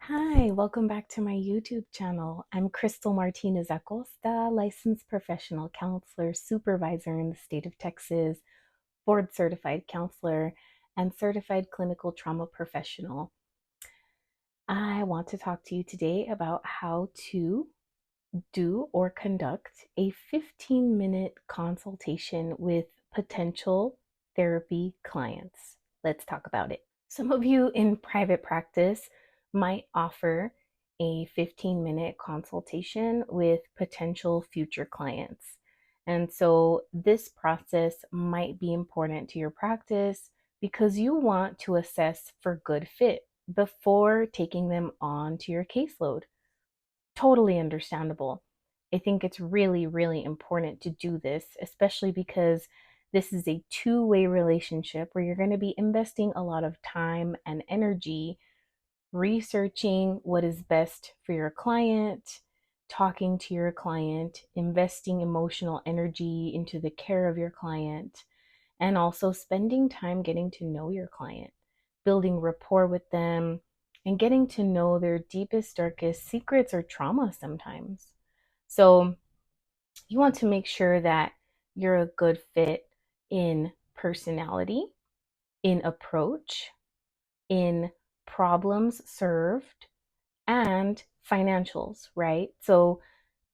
Hi, welcome back to my YouTube channel. I'm Cristal Acosta, licensed professional counselor, supervisor in the state of Texas, board certified counselor, and certified clinical trauma professional. I want to talk to you today about how to do or conduct a 15-minute consultation with potential therapy clients. Let's talk about it. Some of you in private practice might offer a 15-minute consultation with potential future clients. And so this process might be important to your practice because you want to assess for good fit before taking them on to your caseload. Totally understandable. I think it's really, really important to do this, especially because this is a two-way relationship where you're going to be investing a lot of time and energy researching what is best for your client, talking to your client, investing emotional energy into the care of your client, and also spending time getting to know your client, building rapport with them, and getting to know their deepest, darkest secrets or trauma sometimes. So, you want to make sure that you're a good fit in personality, in approach, in problems served, and financials, right? So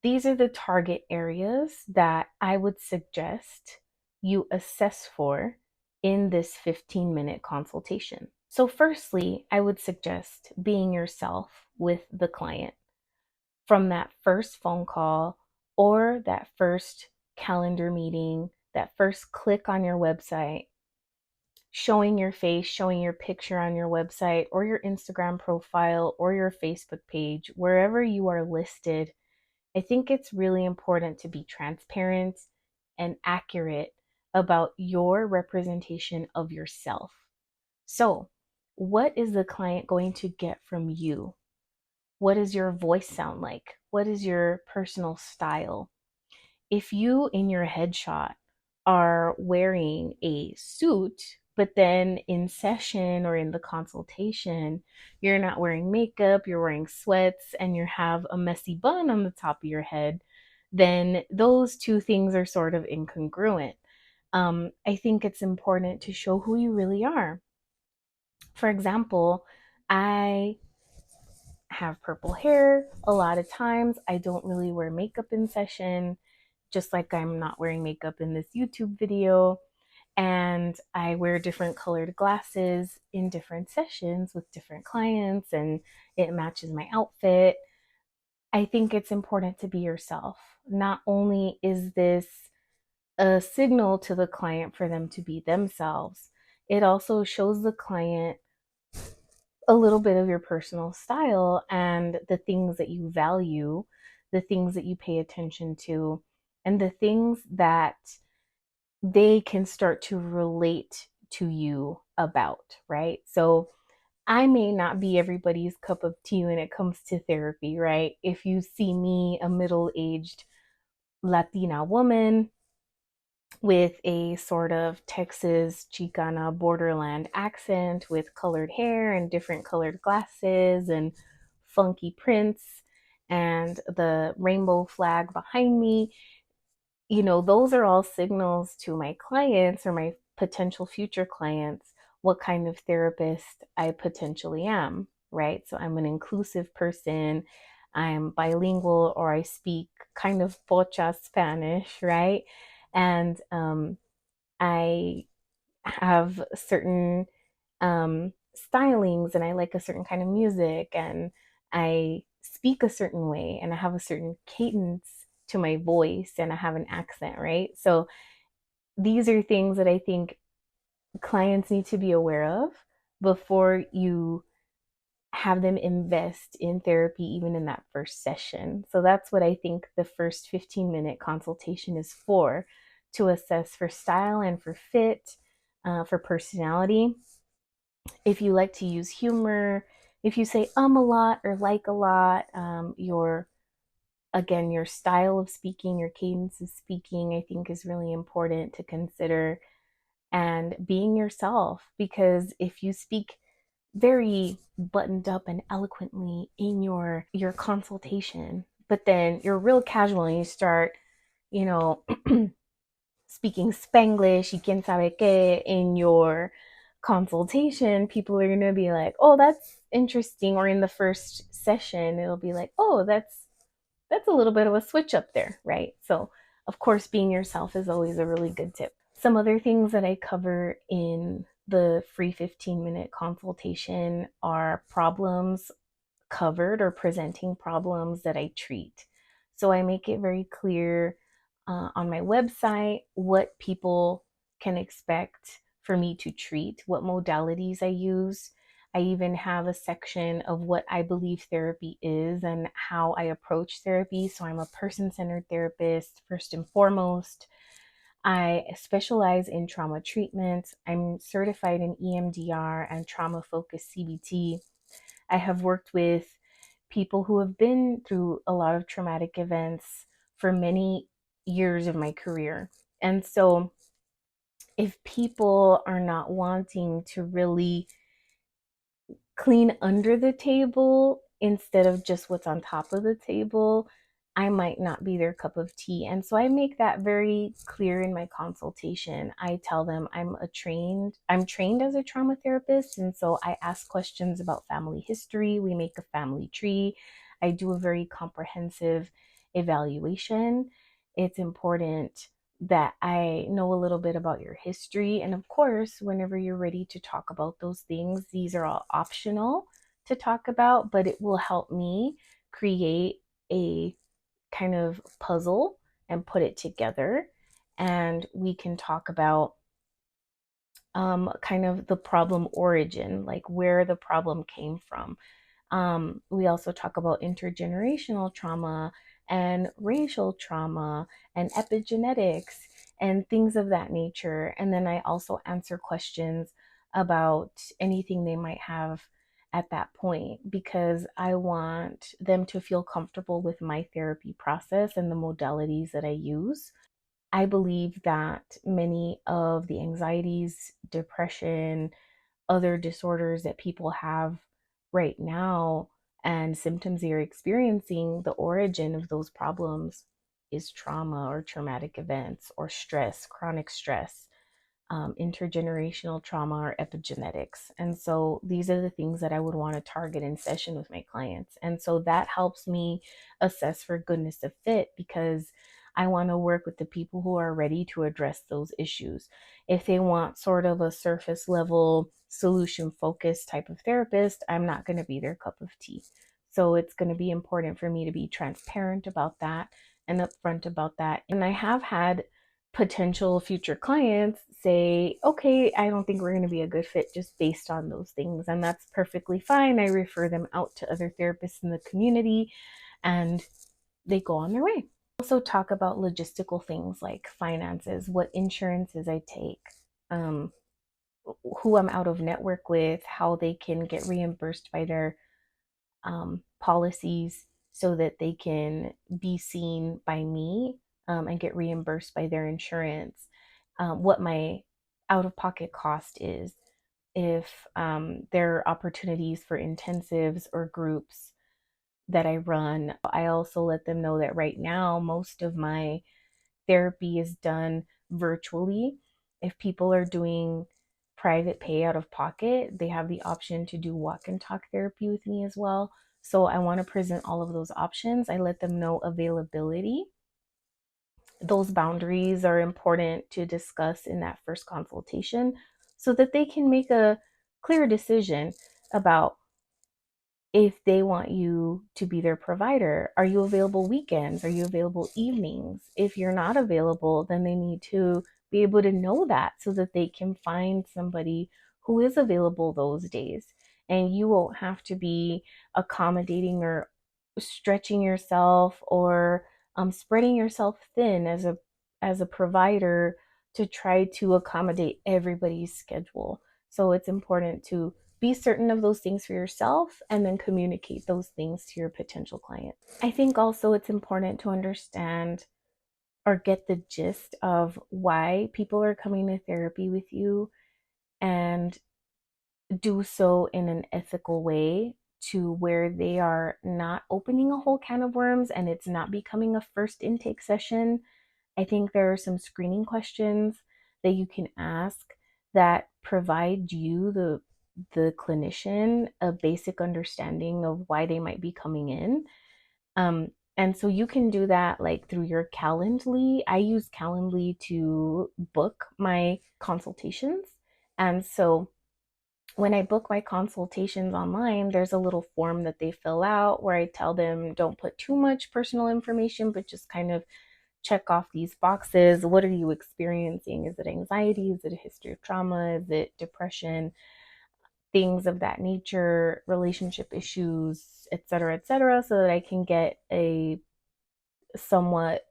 these are the target areas that I would suggest you assess for in this 15-minute consultation. So, firstly, I would suggest being yourself with the client from that first phone call or that first calendar meeting, that first click on your website, showing your face, showing your picture on your website or your Instagram profile or your Facebook page, wherever you are listed. I think it's really important to be transparent and accurate about your representation of yourself. So, what is the client going to get from you? What does your voice sound like? What is your personal style? If you in your headshot are wearing a suit, but then in session or in the consultation, you're not wearing makeup, you're wearing sweats, and you have a messy bun on the top of your head, then those two things are sort of incongruent. I think it's important to show who you really are. For example, I have purple hair. A lot of times I don't really wear makeup in session, just like I'm not wearing makeup in this YouTube video. And I wear different colored glasses in different sessions with different clients, and it matches my outfit. I think it's important to be yourself. Not only is this a signal to the client for them to be themselves, it also shows the client a little bit of your personal style and the things that you value, the things that you pay attention to, and the things that they can start to relate to you about, right? So I may not be everybody's cup of tea when it comes to therapy, right? If you see me, a middle aged Latina woman with a sort of Texas Chicana borderland accent with colored hair and different colored glasses and funky prints and the rainbow flag behind me, those are all signals to my clients or my potential future clients what kind of therapist I potentially am, right? So I'm an inclusive person, I'm bilingual, or I speak kind of pocha Spanish, right? And I have certain stylings and I like a certain kind of music and I speak a certain way and I have a certain cadence to my voice and I have an accent, right? So these are things that I think clients need to be aware of before you have them invest in therapy, even in that first session. So that's what I think the first 15-minute consultation is for, to assess for style and for fit, for personality. If you like to use humor, if you say a lot or like a lot, your style of speaking, your cadence of speaking, I think is really important to consider, and being yourself, because if you speak very buttoned up and eloquently in your consultation, but then you're real casual and you start, you know, speaking Spanglish, y quién sabe qué, in your consultation, people are going to be like, oh, that's interesting. Or in the first session, it'll be like, oh, that's a little bit of a switch up there, right? So, of course, being yourself is always a really good tip. Some other things that I cover in the free 15-minute consultation are problems covered or presenting problems that I treat. So I make it very clear on my website what people can expect for me to treat, what modalities I use. I even have a section of what I believe therapy is and how I approach therapy. So I'm a person centered therapist, first and foremost. I specialize in trauma treatment. I'm certified in EMDR and trauma focused CBT. I have worked with people who have been through a lot of traumatic events for many years of my career. And so, if people are not wanting to really clean under the table instead of just what's on top of the table, I might not be their cup of tea. And so I make that very clear in my consultation. I tell them I'm trained as a trauma therapist. And so I ask questions about family history. We make a family tree. I do a very comprehensive evaluation. It's important that I know a little bit about your history. And of course, whenever you're ready to talk about those things, these are all optional to talk about, but it will help me create a kind of puzzle and put it together. And we can talk about kind of the problem origin, like where the problem came from. We also talk about intergenerational trauma and racial trauma and epigenetics and things of that nature. And then I also answer questions about anything they might have at that point because I want them to feel comfortable with my therapy process and the modalities that I use. I believe that many of the anxieties, depression, other disorders that people have right now and symptoms they're experiencing, the origin of those problems is trauma or traumatic events or stress, chronic stress, intergenerational trauma or epigenetics. And so these are the things that I would want to target in session with my clients. And so that helps me assess for goodness of fit because I want to work with the people who are ready to address those issues. If they want sort of a surface level, solution focused type of therapist, I'm not going to be their cup of tea. So it's going to be important for me to be transparent about that and upfront about that. And I have had potential future clients say, okay, I don't think we're going to be a good fit just based on those things. And that's perfectly fine. I refer them out to other therapists in the community and they go on their way. Also, talk about logistical things like finances, what insurances I take, um, who I'm out of network with, how they can get reimbursed by their policies so that they can be seen by me and get reimbursed by their insurance, what my out of pocket cost is, if there are opportunities for intensives or groups that I run. I also let them know that right now, most of my therapy is done virtually. If people are doing private pay out of pocket, they have the option to do walk and talk therapy with me as well. So I want to present all of those options. I let them know availability. Those boundaries are important to discuss in that first consultation so that they can make a clear decision about if they want you to be their provider. Are you available weekends? Are you available evenings? If you're not available, then they need to be able to know that so that they can find somebody who is available those days. And you won't have to be accommodating or stretching yourself or spreading yourself thin as a provider to try to accommodate everybody's schedule. So it's important to be certain of those things for yourself and then communicate those things to your potential client. I think also it's important to understand or get the gist of why people are coming to therapy with you and do so in an ethical way to where they are not opening a whole can of worms and it's not becoming a first intake session. I think there are some screening questions that you can ask that provide you, the clinician, a basic understanding of why they might be coming in. And so you can do that like through your Calendly. I use Calendly to book my consultations. And so when I book my consultations online, there's a little form that they fill out where I tell them don't put too much personal information, but just kind of check off these boxes. What are you experiencing? Is it anxiety? Is it a history of trauma? Is it depression? Things of that nature, relationship issues, et cetera, so that I can get a somewhat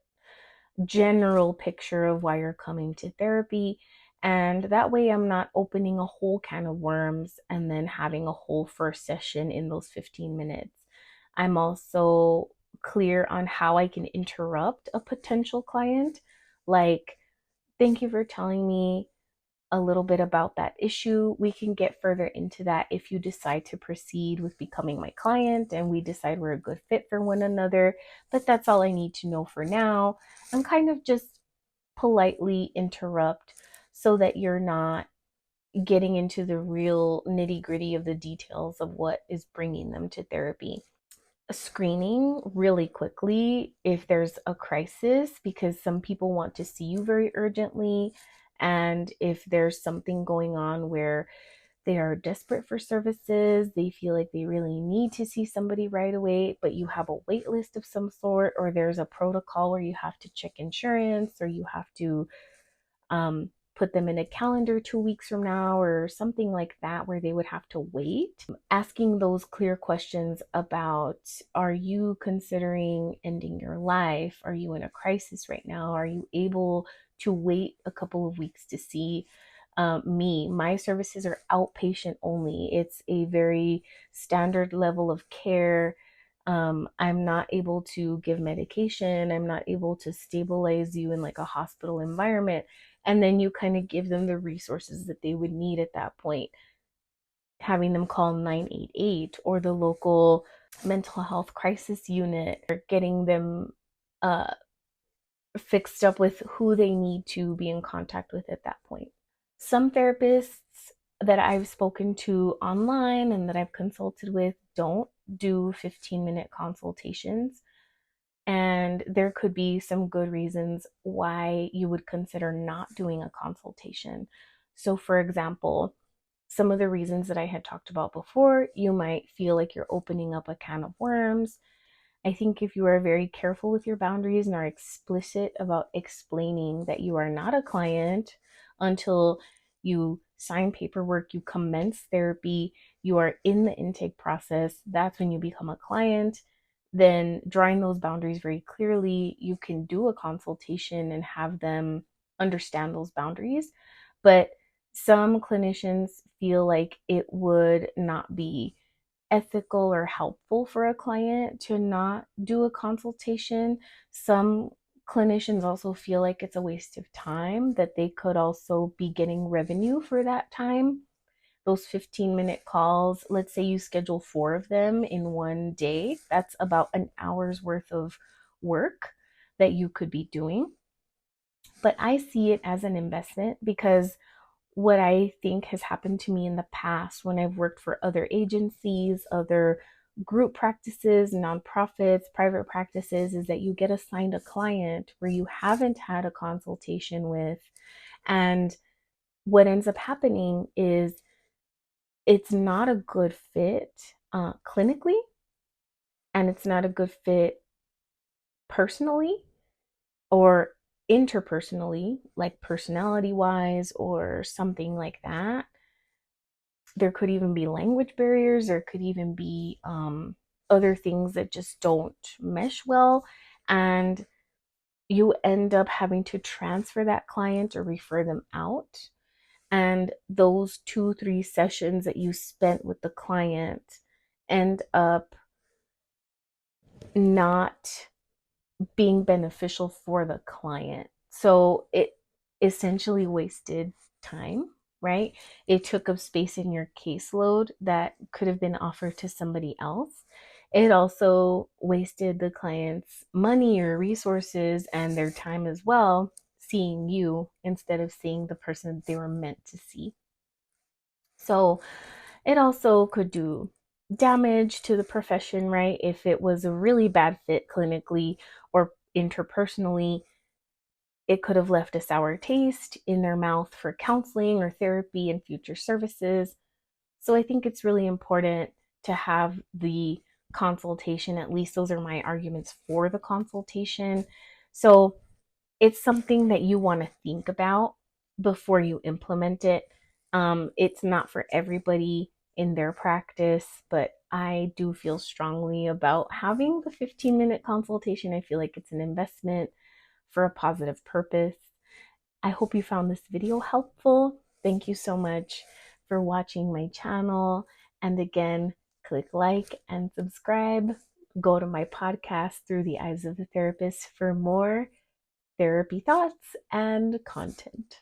general picture of why you're coming to therapy. And that way, I'm not opening a whole can of worms and then having a whole first session in those 15 minutes. I'm also clear on how I can interrupt a potential client. Like, thank you for telling me a little bit about that issue. We can get further into that if you decide to proceed with becoming my client and we decide we're a good fit for one another. But that's all I need to know for now. I'm kind of just politely interrupt so that you're not getting into the real nitty gritty of the details of what is bringing them to therapy. Screening really quickly if there's a crisis, because some people want to see you very urgently. And if there's something going on where they are desperate for services, they feel like they really need to see somebody right away, but you have a wait list of some sort, or there's a protocol where you have to check insurance, or you have to put them in a calendar 2 weeks from now or something like that where they would have to wait. Asking those clear questions about, are you considering ending your life? Are you in a crisis right now? Are you able to wait a couple of weeks to see me? My services are outpatient only. It's a very standard level of care. I'm not able to give medication. I'm not able to stabilize you in like a hospital environment. And then you kind of give them the resources that they would need at that point, having them call 988 or the local mental health crisis unit, or getting them uh, fixed up with who they need to be in contact with at that point. Some therapists that I've spoken to online and that I've consulted with don't do 15-minute consultations. And there could be some good reasons why you would consider not doing a consultation. So, for example, some of the reasons that I had talked about before, you might feel like you're opening up a can of worms. I think if you are very careful with your boundaries and are explicit about explaining that you are not a client until you sign paperwork, you commence therapy, you are in the intake process, that's when you become a client. Then drawing those boundaries very clearly, you can do a consultation and have them understand those boundaries. But some clinicians feel like it would not be ethical or helpful for a client to not do a consultation. Some clinicians also feel like it's a waste of time, that they could also be getting revenue for that time. Those 15-minute calls, let's say you schedule 4 of them in one day, that's about an hour's worth of work that you could be doing. But I see it as an investment because what I think has happened to me in the past when I've worked for other agencies, other group practices, nonprofits, private practices, is that you get assigned a client where you haven't had a consultation with. And what ends up happening is it's not a good fit clinically, and it's not a good fit personally or interpersonally, like personality wise or something like that. There could even be language barriers. There could even be other things that just don't mesh well. And you end up having to transfer that client or refer them out. And those 2, 3 sessions that you spent with the client end up not being beneficial for the client. So it essentially wasted time. right? It took up space in your caseload that could have been offered to somebody else. It also wasted the client's money or resources and their time as well, seeing you instead of seeing the person they were meant to see. So it also could do damage to the profession, right? If it was a really bad fit clinically or interpersonally, it could have left a sour taste in their mouth for counseling or therapy and future services. So I think it's really important to have the consultation. At least those are my arguments for the consultation. So it's something that you want to think about before you implement it. It's not for everybody in their practice, but I do feel strongly about having the 15-minute consultation. I feel like it's an investment for a positive purpose. I hope you found this video helpful. Thank you so much for watching my channel. And again, click like and subscribe. Go to my podcast, Through the Eyes of the Therapist, for more therapy thoughts and content.